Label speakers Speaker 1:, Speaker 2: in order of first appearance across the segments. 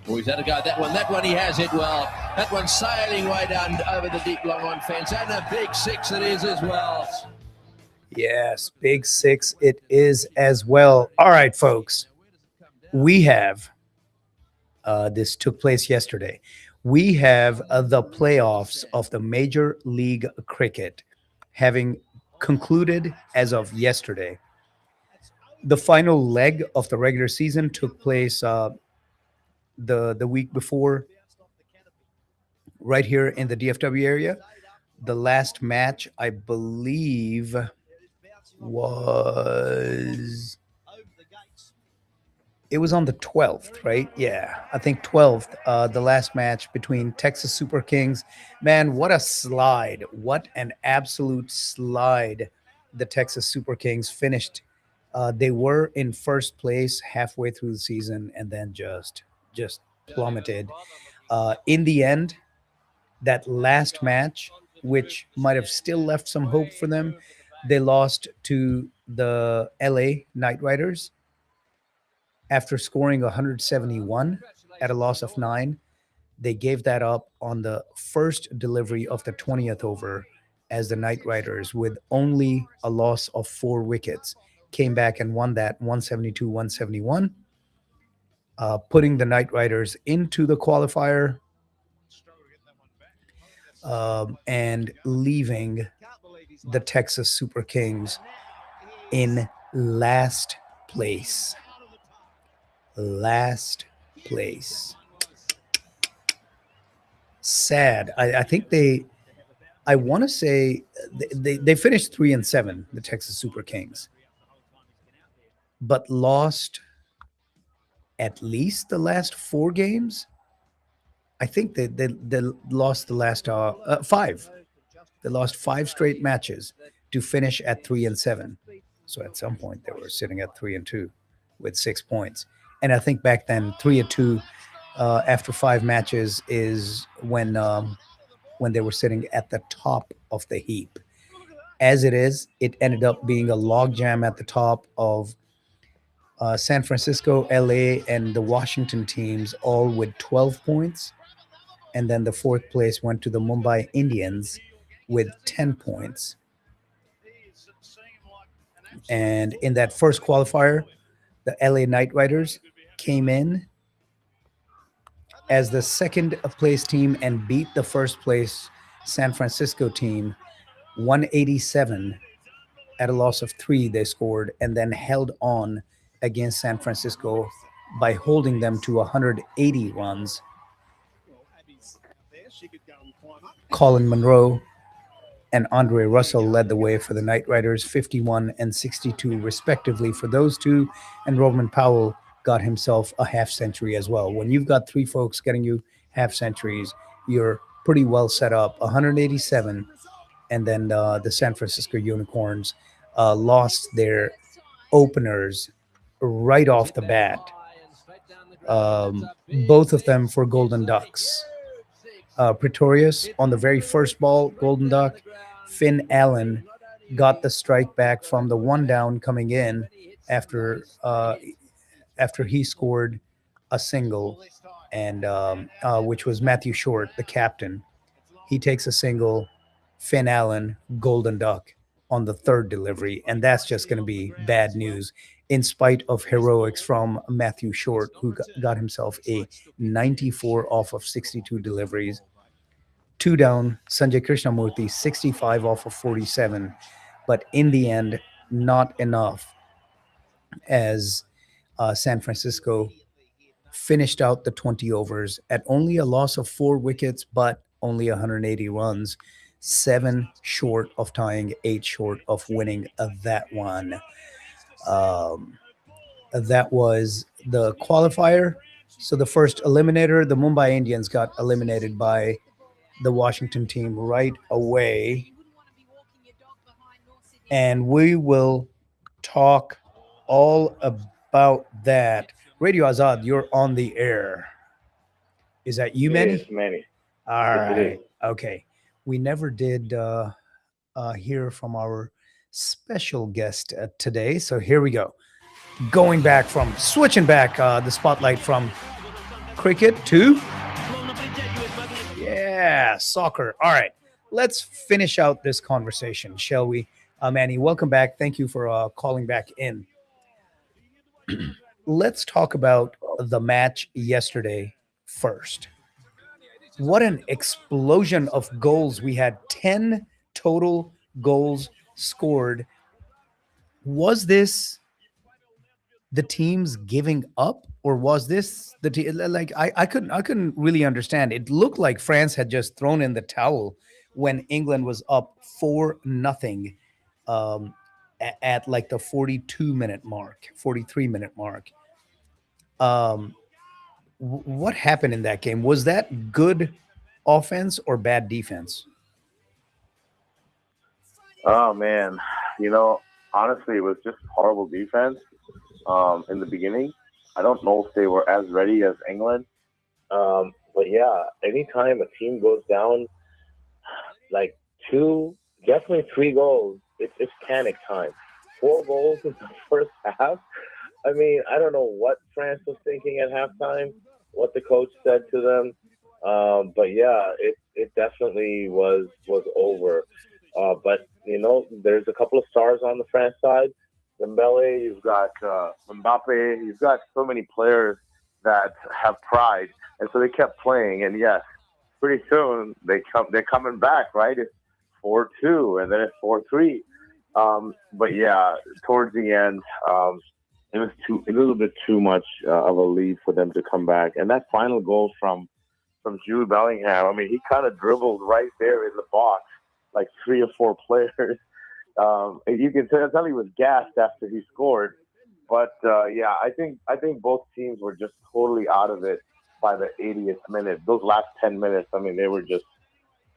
Speaker 1: Oh, he's had a go at that one. That one he has hit well. That one's sailing way down over the deep long on fence. And a big six it is as well.
Speaker 2: Yes, big six it is as well. All right, folks. We have, this took place yesterday. We have the playoffs of the Major League Cricket having concluded as of yesterday. The final leg of the regular season took place the week before, right here in the DFW area. The last match, I believe, was it was on the 12th, right? Yeah, I think 12th, the last match between Texas Super Kings. Man, what a slide. What an absolute slide the Texas Super Kings finished. They were in first place halfway through the season and then just plummeted. In the end, that last match, which might have still left some hope for them, they lost to the LA Knight Riders after scoring 171 at a loss of 9. They gave that up on the first delivery of the 20th over as the Knight Riders, with only a loss of 4 wickets, came back and won that 172 171, putting the Knight Riders into the qualifier, and leaving the Texas Super Kings in last place. Last place. Sad. I think I want to say they finished 3-7, the Texas Super Kings, but lost at least the last 4 games. I think they lost the last 5. They lost 5 straight matches to finish at 3-7. So at some point they were sitting at 3-2 with 6 points. And I think back then 3-2 after 5 matches is when they were sitting at the top of the heap. As it is, it ended up being a logjam at the top of San Francisco, LA, and the Washington teams, all with 12 points. And then the 4th place went to the Mumbai Indians with 10 points. And in that first qualifier, the LA Knight Riders came in as the second place team and beat the first place San Francisco team 187 at a loss of 3 they scored, and then held on against San Francisco by holding them to 180 runs. Colin Monroe and Andre Russell led the way for the Knight Riders, 51 and 62 respectively for those two, and Roman Powell got himself a half century as well. When you've got 3 folks getting you half centuries, you're pretty well set up. 187, and then the San Francisco Unicorns lost their openers right off the bat. Both of them for Golden Ducks. Pretorius on the very first ball, Golden Duck. Finn Allen got the strike back from the 1 down coming in after he scored a single, and which was Matthew Short, the captain. He takes a single. Finn Allen, Golden Duck on the 3rd delivery, and that's just going to be bad news, in spite of heroics from Matthew Short, who got himself a 94 off of 62 deliveries. 2 down, Sanjay Krishnamurti, 65 off of 47, but in the end, not enough, as San Francisco finished out the 20 overs at only a loss of 4 wickets, but only 180 runs, 7 short of tying, 8 short of winning that one. That was the qualifier. So the first eliminator, the Mumbai Indians, got eliminated by the Washington team right away. And we will talk all about that. Radio Azad, you're on the air. Is that you, Manny?
Speaker 3: Yes, Manny.
Speaker 2: All
Speaker 3: Yes, it
Speaker 2: right.
Speaker 3: is.
Speaker 2: Okay. We never did hear from our special guest today. So here we go. Switching back the spotlight from cricket to soccer. All right, let's finish out this conversation, shall we? Manny, welcome back. Thank you for calling back in. Let's talk about the match yesterday first. What an explosion of goals. We had 10 total goals scored. Was this the teams giving up, or was this the team? Like I couldn't really understand. It looked like France had just thrown in the towel when England was up 4-0 at like the 42-minute mark, 43-minute mark. What happened in that game? Was that good offense or bad defense?
Speaker 3: Oh man, you know, honestly, it was just horrible defense in the beginning. I don't know if they were as ready as England, but yeah, anytime a team goes down like two, definitely three goals, it's panic time. 4 goals in the first half. I mean, I don't know what France was thinking at halftime, what the coach said to them, but yeah, it definitely was over. But you know, there's a couple of stars on the France side. Dembele, you've got Mbappe, you've got so many players that have pride, and so they kept playing. And yes, pretty soon they're coming back, right? It's 4-2, and then it's 4-3. But yeah, towards the end, it was a little bit too much of a lead for them to come back. And that final goal from Jude Bellingham, I mean, he kind of dribbled right there in the box, like 3 or 4 players. And you can tell he was gassed after he scored. But yeah, I think both teams were just totally out of it by the 80th minute. Those last 10 minutes, I mean, they were just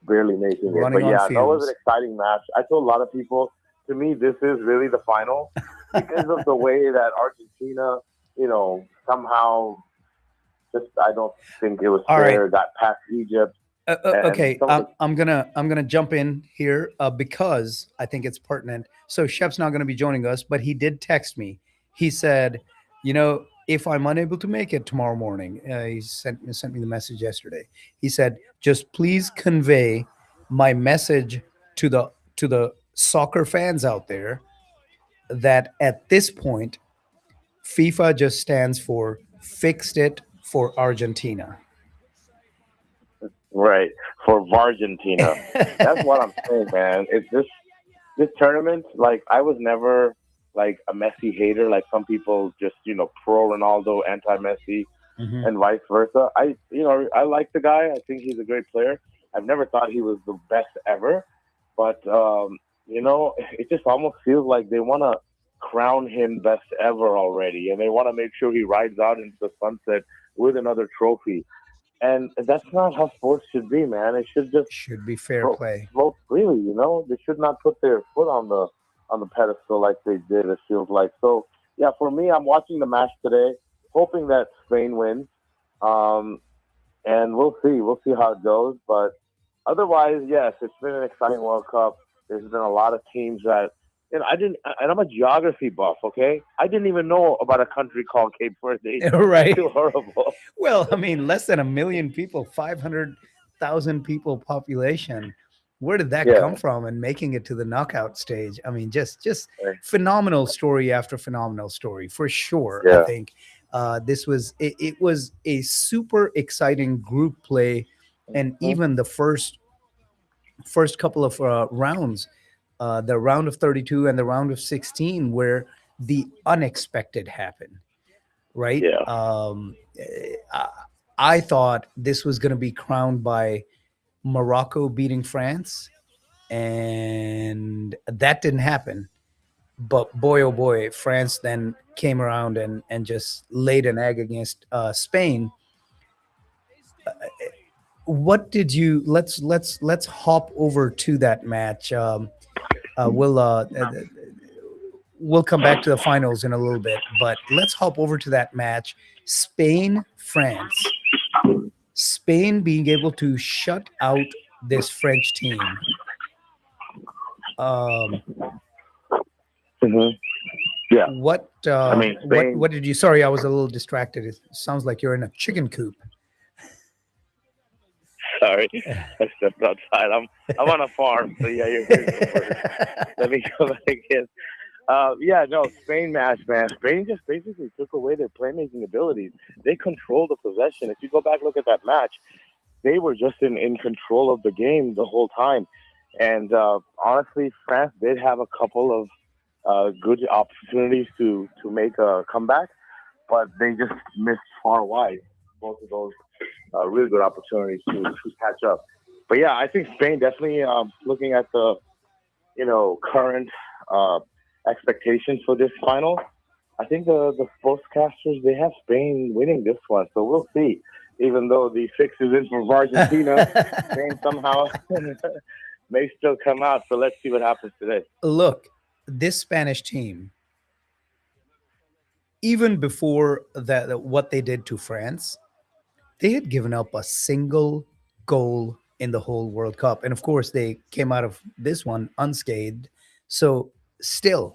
Speaker 3: barely making it. But yeah, that was an exciting match. I told a lot of people, to me, this is really the final because of the way that Argentina, you know, somehow just, I don't think it was fair.
Speaker 2: Right.
Speaker 3: Got past Egypt.
Speaker 2: Okay, I'm gonna jump in here because I think it's pertinent. So Shep's not gonna be joining us, but he did text me. He said, you know, if I'm unable to make it tomorrow morning, he sent me the message yesterday. He said, just please convey my message to the soccer fans out there that at this point, FIFA just stands for fixed it for Argentina.
Speaker 3: Right, for Argentina. That's what I'm saying, man. It's this tournament, like, I was never like a Messi hater, like some people just, you know, pro Ronaldo, anti Messi, and vice versa. I like the guy. I think he's a great player. I've never thought he was the best ever, but you know, it just almost feels like they want to crown him best ever already, and they want to make sure he rides out into the sunset with another trophy. And that's not how sports should be, man. It
Speaker 2: should be fair play.
Speaker 3: Flow freely, you know. They should not put their foot on the pedestal like they did. It feels like. So yeah, for me, I'm watching the match today, hoping that Spain wins. And we'll see. We'll see how it goes. But otherwise, yes, it's been an exciting World Cup. There's been a lot of teams that, and I'm a geography buff, okay? I didn't even know about a country called Cape Verde.
Speaker 2: Right.
Speaker 3: I feel horrible.
Speaker 2: Well, I mean, less than 1 million people, 500,000 people population. Where did that come from? And making it to the knockout stage. I mean, just phenomenal story after phenomenal story, for sure. Yeah. I think this was it was a super exciting group play, and even the first couple of rounds. The round of 32 and the round of 16, where the unexpected happened, right?
Speaker 3: Yeah.
Speaker 2: I thought this was going to be crowned by Morocco beating France, and that didn't happen. But boy, oh boy, France then came around and just laid an egg against Spain. What did you? Let's hop over to that match. We'll come back to the finals in a little bit, but let's hop over to that match. Spain, France. Spain being able to shut out this French team.
Speaker 3: Yeah.
Speaker 2: What?
Speaker 3: I mean, Spain,
Speaker 2: what did you? Sorry, I was a little distracted. It sounds like you're in a chicken coop.
Speaker 3: Sorry, I stepped outside. I'm on a farm, so yeah, you're hearing some birds. Let me go back in. Yeah, no, Spain match, man. Spain just basically took away their playmaking abilities. They controlled the possession. If you go back look at that match, they were just in control of the game the whole time. And honestly, France did have a couple of good opportunities to make a comeback, but they just missed far wide. Both of those really good opportunities to catch up. But yeah, I think Spain definitely looking at the current expectations for this final. I think the sportscasters they have Spain winning this one, so we'll see. Even though the fix is in for Argentina, Spain somehow may still come out. So let's see what happens today.
Speaker 2: Look, this Spanish team, even before that, what they did to France, they had given up a single goal in the whole World Cup. And of course, they came out of this one unscathed. So, still,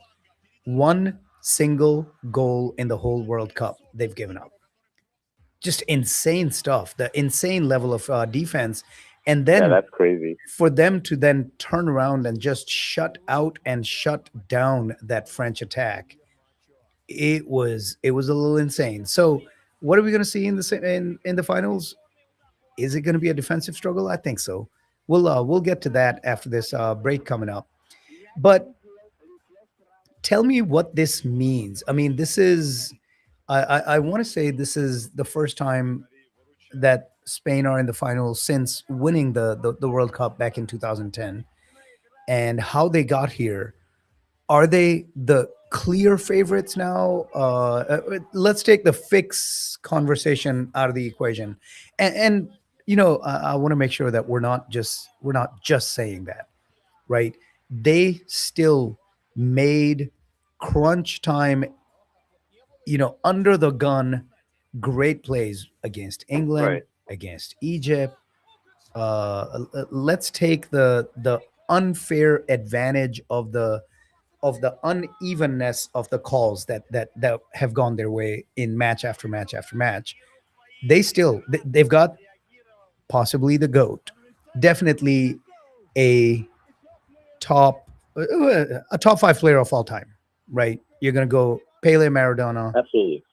Speaker 2: one single goal in the whole World Cup they've given up. Just insane stuff, the insane level of defense. And
Speaker 3: Yeah,
Speaker 2: then
Speaker 3: that's crazy.
Speaker 2: for them to then turn around and just shut out and shut down that French attack, it was a little insane. So, what are we going to see in in the finals? Is it going to be a defensive struggle? I think so. We'll get to that after this break coming up. But tell me what this means. I mean, this is I want to say this is the first time that Spain are in the finals since winning the World Cup back in 2010. And how they got here, are they the clear favorites now? Let's take the fix conversation out of the equation, and I want to make sure that we're not just saying that, right? They still made crunch time, under the gun, great plays against England,
Speaker 3: Right.
Speaker 2: against Egypt. Let's take the unfair advantage of the unevenness of the calls that have gone their way in match after match after match. They've got possibly the goat, definitely a top a top five player of all time, right? You're gonna go Pele, Maradona,
Speaker 3: Absolutely.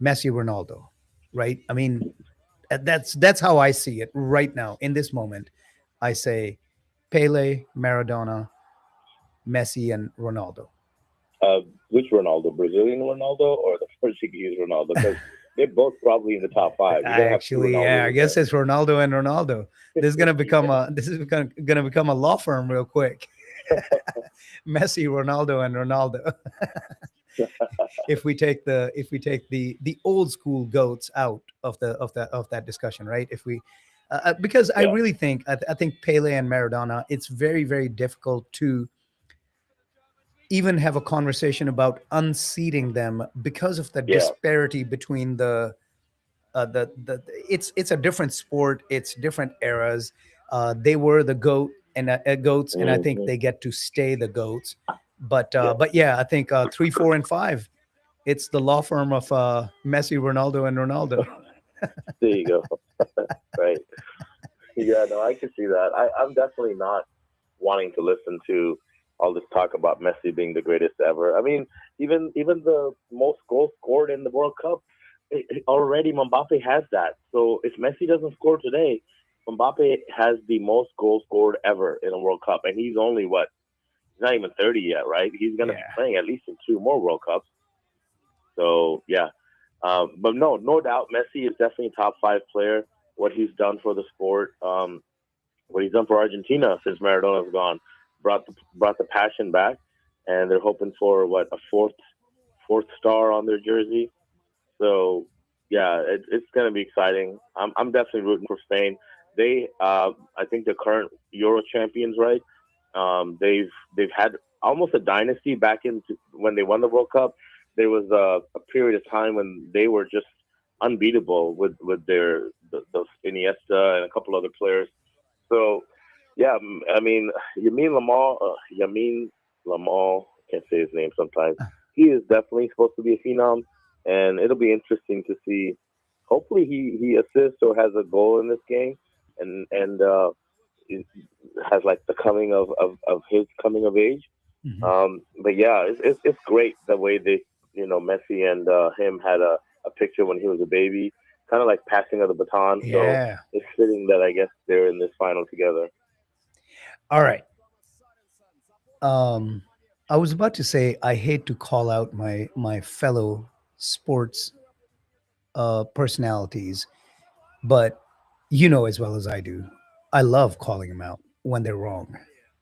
Speaker 2: Messi, Ronaldo, right? I mean, that's how I see it right now in this moment. I say Pele, Maradona, Messi, and Ronaldo.
Speaker 3: Which Ronaldo? Brazilian Ronaldo or the Portuguese Ronaldo? Because they're both probably in the top five. You
Speaker 2: I
Speaker 3: gotta have two
Speaker 2: actually, yeah, I
Speaker 3: Ronaldos
Speaker 2: guess
Speaker 3: there.
Speaker 2: it's Ronaldo and Ronaldo. This is gonna become a law firm real quick. Messi, Ronaldo, and Ronaldo. If we take the old school goats out of that discussion, right? If we because I
Speaker 3: Yeah.
Speaker 2: really think I think Pele and Maradona, it's very very difficult to even have a conversation about unseating them because of the
Speaker 3: Yeah.
Speaker 2: disparity between the it's a different sport, it's different eras. They were the goats, and I think
Speaker 3: Hmm.
Speaker 2: they get to stay the goats. but
Speaker 3: Yeah.
Speaker 2: but yeah, I think 3, 4, and 5, it's the law firm of Messi, Ronaldo, and Ronaldo.
Speaker 3: There you go. Right. Yeah. No, I can see that. I'm definitely not wanting to listen to all this talk about Messi being the greatest ever. I mean, even the most goals scored in the World Cup, already Mbappe has that. So if Messi doesn't score today, Mbappe has the most goals scored ever in a World Cup, and he's only what? He's not even 30 yet, right? He's going to be
Speaker 2: Yeah.
Speaker 3: playing at least in two more World Cups. So yeah, but no doubt, Messi is definitely a top five player. What he's done for the sport, what he's done for Argentina since Maradona's gone, brought the passion back, and they're hoping for what, a fourth star on their jersey. So yeah, it's going to be exciting. I'm definitely rooting for Spain. They I think the current Euro champions, right? They've had almost a dynasty back in when they won the World Cup. There was a period of time when they were just unbeatable with the Iniesta and a couple other players. So yeah, I mean, Yamin Lamal, can't say his name sometimes. He is definitely supposed to be a phenom, and it'll be interesting to see. Hopefully, he assists or has a goal in this game, and it has like the coming of his coming of age.
Speaker 2: Mhm.
Speaker 3: But yeah, it's great the way they, Messi and him had a picture when he was a baby, kind of like passing of the baton. So
Speaker 2: Yeah.
Speaker 3: it's fitting that I guess they're in this final together.
Speaker 2: All right. Um, I was about to say I hate to call out my fellow sports personalities, but you know as well as I do, I love calling them out when they're wrong,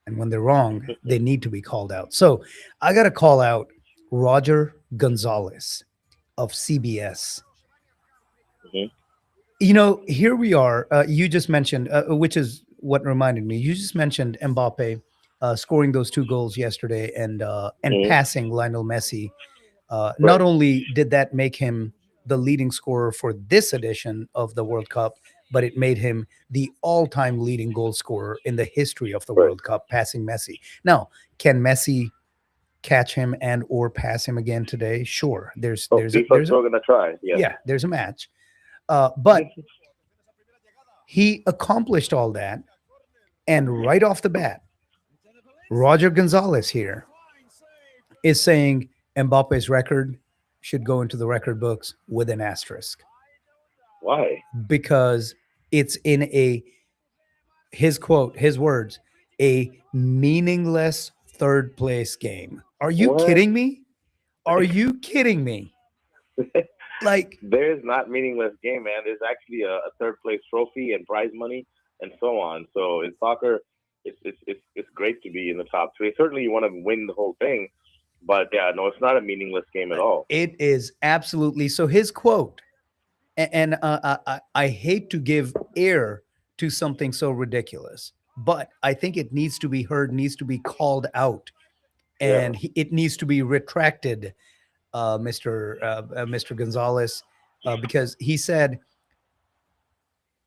Speaker 2: and when they're wrong, they need to be called out. So I got to call out Roger Gonzalez of CBS.
Speaker 3: Hmm.
Speaker 2: Here we are. You just mentioned, which is what reminded me. You just mentioned Mbappe scoring those two goals yesterday and
Speaker 3: Hmm.
Speaker 2: passing Lionel Messi. Not
Speaker 3: Right.
Speaker 2: only did that make him the leading scorer for this edition of the World Cup, but it made him the all-time leading goal scorer in the history of the
Speaker 3: Right.
Speaker 2: World Cup, passing Messi. Now, can Messi catch him and or pass him again today? Sure. There's
Speaker 3: Oh,
Speaker 2: there's a
Speaker 3: FIFA's
Speaker 2: there's a
Speaker 3: still gonna try. Yes.
Speaker 2: yeah, there's a match. But he accomplished all that, and right off the bat, Roger Gonzalez here is saying Mbappe's record should go into the record books with an asterisk
Speaker 3: Why?
Speaker 2: because it's in his quote, his words, a meaningless third place game. Are you
Speaker 3: What?
Speaker 2: kidding me? Are you kidding me? Like,
Speaker 3: There's not meaningless game, man. There's actually a third place trophy and prize money and so on. So in soccer, it's great to be in the top three. Certainly, you want to win the whole thing, but yeah, no, it's not a meaningless game at all.
Speaker 2: it is absolutely so. His quote, I hate to give air to something so ridiculous, but I think it needs to be heard, needs to be called out,
Speaker 3: Yeah.
Speaker 2: and it needs to be retracted, Mr. Gonzalez, because he said,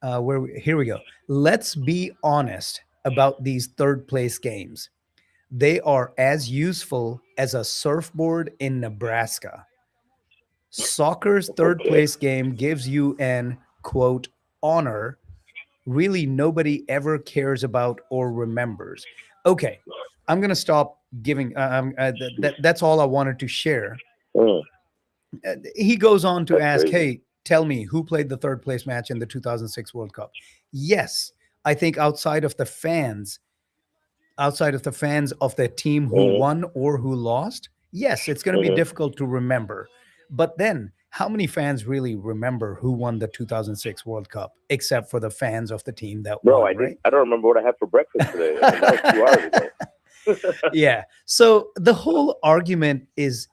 Speaker 2: here we go. Let's be honest about these third place games. They are as useful as a surfboard in Nebraska. Soccer's third
Speaker 3: Okay.
Speaker 2: place game gives you an quote honor really nobody ever cares about or remembers. Okay, I'm going to stop giving that's all I wanted to share.
Speaker 3: Mm,
Speaker 2: He goes on to
Speaker 3: that's
Speaker 2: ask,
Speaker 3: crazy.
Speaker 2: "Hey, tell me who played the third place match in the 2006 World Cup?" Yes, I think outside of the fans of the team who
Speaker 3: Hmm.
Speaker 2: won or who lost, yes, it's going to be
Speaker 3: Hmm.
Speaker 2: difficult to remember. But then, how many fans really remember who won the 2006 World Cup, except for the fans of the team that
Speaker 3: Bro,
Speaker 2: won, right?
Speaker 3: I don't remember what I had for breakfast today. I mean, that was 2 hours ago.
Speaker 2: Yeah. So the whole argument is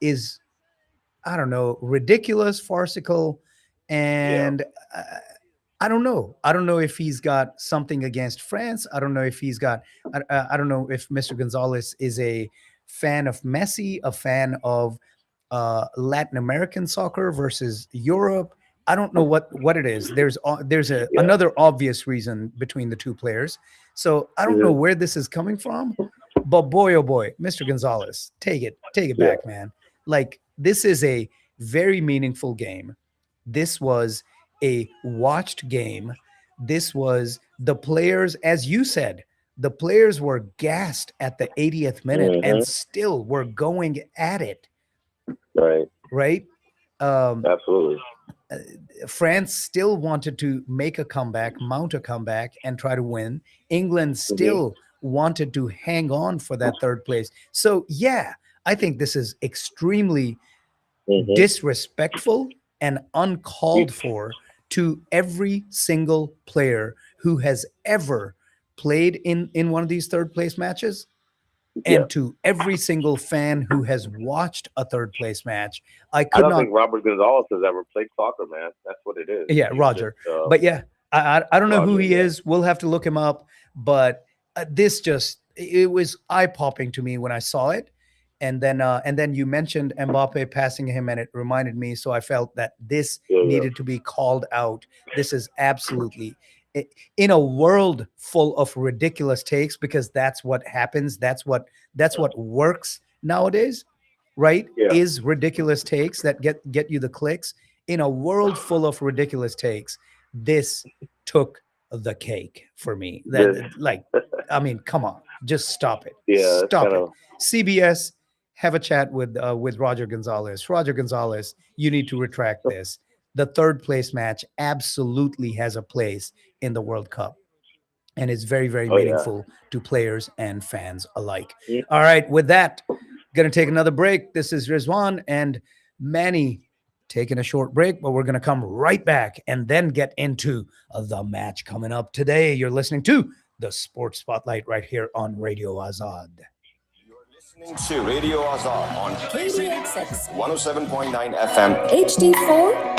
Speaker 2: I don't know, ridiculous, farcical,
Speaker 3: Yeah.
Speaker 2: and uh, I don't know. I don't know if he's got something against France. I don't know if he's got. I don't know if Mr. Gonzalez is a fan of Messi, a fan of Latin American soccer versus Europe. I don't know what it is. There's
Speaker 3: Yeah.
Speaker 2: another obvious reason between the two players. So I don't know
Speaker 3: Hmm.
Speaker 2: where this is coming from, but boy oh boy, Mr. Gonzalez, take it
Speaker 3: Yeah.
Speaker 2: back, man. Like this is a very meaningful game. This was a watched game. This was the players, as you said, the players were gassed at the 80th minute and
Speaker 3: Hmm.
Speaker 2: still were going at it,
Speaker 3: Right.
Speaker 2: right? Um,
Speaker 3: Absolutely.
Speaker 2: France still wanted to make a comeback, mount a comeback, and try to win. England
Speaker 3: Hmm.
Speaker 2: still wanted to hang on for that third place. So, yeah, I think this is extremely
Speaker 3: Hmm.
Speaker 2: disrespectful and uncalled for to every single player who has ever played in one of these third place matches
Speaker 3: Yeah.
Speaker 2: and to every single fan who has watched a third place match. I
Speaker 3: I
Speaker 2: could
Speaker 3: don't
Speaker 2: not.
Speaker 3: think Robert Gonzalez has ever played soccer, man. That's what it is.
Speaker 2: Yeah,
Speaker 3: He's
Speaker 2: Roger.
Speaker 3: just
Speaker 2: But yeah, I don't know who
Speaker 3: Roger.
Speaker 2: he
Speaker 3: Yeah.
Speaker 2: is. We'll have to look him up. But this just it was eye popping to me when I saw it. And then you mentioned Mbappe passing him, and it reminded me. So I felt that this
Speaker 3: Yeah. Yeah.
Speaker 2: needed to be called out. This is absolutely in a world full of ridiculous takes, because that's what happens. That's what works nowadays, right?
Speaker 3: Yeah.
Speaker 2: Is ridiculous takes that get you the clicks. In a world full of ridiculous takes, this took the cake for me.
Speaker 3: This-
Speaker 2: That, like, I mean, come on, just stop it.
Speaker 3: Yeah, it's
Speaker 2: Stop
Speaker 3: kind
Speaker 2: it.
Speaker 3: of
Speaker 2: CBS, have a chat with Roger Gonzalez. Roger Gonzalez, you need to retract this. The third place match absolutely has a place in the World Cup, and it's very, very
Speaker 3: Oh, yeah.
Speaker 2: meaningful to players and fans alike.
Speaker 3: Yeah.
Speaker 2: All right, with that, gonna take another break. This is Rizwan and Manny taking a short break, but we're gonna come right back and then get into the match coming up today. You're listening to the Sports Spotlight right here on Radio Azad.
Speaker 4: Listening to Radio Azad on
Speaker 5: KDXX
Speaker 4: 107.9 FM.
Speaker 5: HD4